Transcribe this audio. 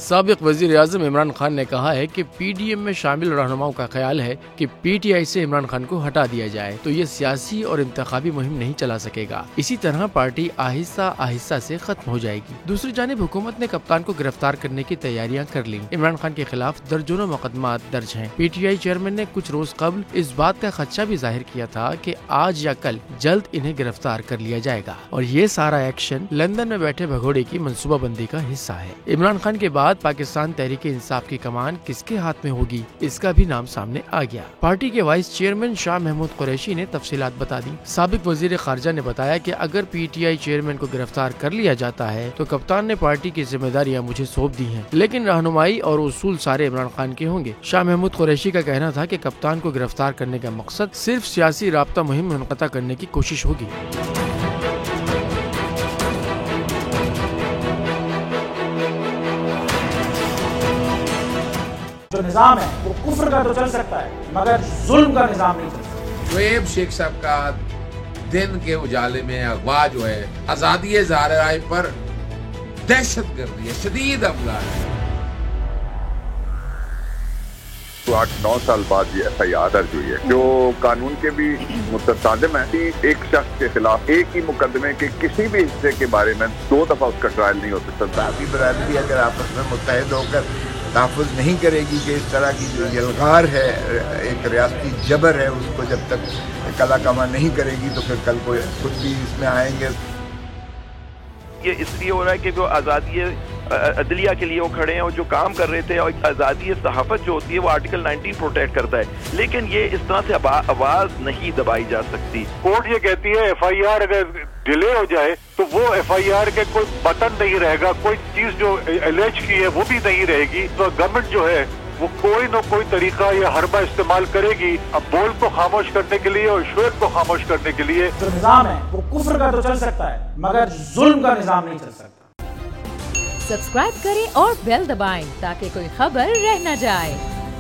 साबिक वजीर आज़म इमरान खान ने कहा है कि PDM में शामिल रहनुमाओं का ख्याल है कि PTI से इमरान खान को हटा दिया जाए तो ये सियासी और इंतखाबी मुहिम नहीं चला सकेगा। इसी तरह पार्टी आहिस्ता आहिस्ता से खत्म हो जाएगी। दूसरी जानिब हुकूमत ने कप्तान को गिरफ्तार करने की तैयारियां कर ली। इमरान खान के खिलाफ दर्जनों मुकदमात दर्ज हैं। PTI चेयरमैन ने कुछ रोज कबल इस बात का खदशा भी जाहिर किया था कि आज या कल जल्द इन्हें गिरफ्तार कर लिया जाएगा और ये सारा एक्शन लंदन में बैठे भगोड़े की मंसूबाबंदी का हिस्सा है। इमरान खान के बाद पाकिस्तान तहरीक इंसाफ की कमान किसके हाथ में होगी, इसका भी नाम सामने आ गया। पार्टी के वाइस चेयरमैन शाह महमूद कुरैशी ने तफसीलात बता दी। साबिक वजीर खारजा ने बताया कि अगर PTI चेयरमैन को गिरफ्तार कर लिया जाता है तो कप्तान ने पार्टी की जिम्मेदारियां मुझे सौंप दी हैं, लेकिन रहनुमाई और उसूल सारे इमरान खान के होंगे। शाह महमूद कुरैशी का कहना था कि कप्तान को गिरफ्तार करने का मकसद सिर्फ सियासी राब्ता मुहिम मुनक़ता करने की कोशिश होगी। जो निजाम है वो कुफ्र का तो चल सकता है मगर जुल्म का निजाम नहीं चल सकता। शोएब शेख साहब का दिन के उजाले में अगवा जो है आजादी इज़हार राय पर दहशतगर्दी है, शदीद हमला है। 8-9 साल बाद ये FIR दर्ज हुई है जो कानून के भी मुतसादिम है। एक शख्स के खिलाफ एक ही मुकदमे के किसी भी हिस्से के बारे में 2 दफा उसका ट्रायल नहीं हो सकता। साथी बरादरी अगर आपस में मुत्तहिद होकर तहफ़्फ़ुज़ नहीं करेगी कि इस तरह की जो यलगार है, एक रियासती जबर है, उसको जब तक कला कमा नहीं करेगी तो फिर कल को खुद भी इसमें आएंगे। ये इसलिए हो रहा है कि जो आज़ादी अदलिया के लिए वो खड़े हैं और जो काम कर रहे थे, और आज़ादी सहाफ़त जो होती है वो आर्टिकल 19 प्रोटेक्ट करता है, लेकिन ये इस तरह से आवाज़ नहीं दबाई जा सकती। कोर्ट ये कहती है FIR अगर डिले हो जाए तो वो FIR के कोई बटन नहीं रहेगा, कोई चीज जो एलेज की है वो भी नहीं रहेगी। तो गवर्नमेंट जो है वो कोई न कोई तरीका या हरबा इस्तेमाल करेगी अब बोल को खामोश करने के लिए और शोएब को खामोश करने के लिए। जो निजाम है वो कुफ्र का तो चल सकता है मगर जुल्म का निजाम नहीं चल सकता। सब्सक्राइब करें और बेल दबाएं ताकि कोई खबर रह न जाए।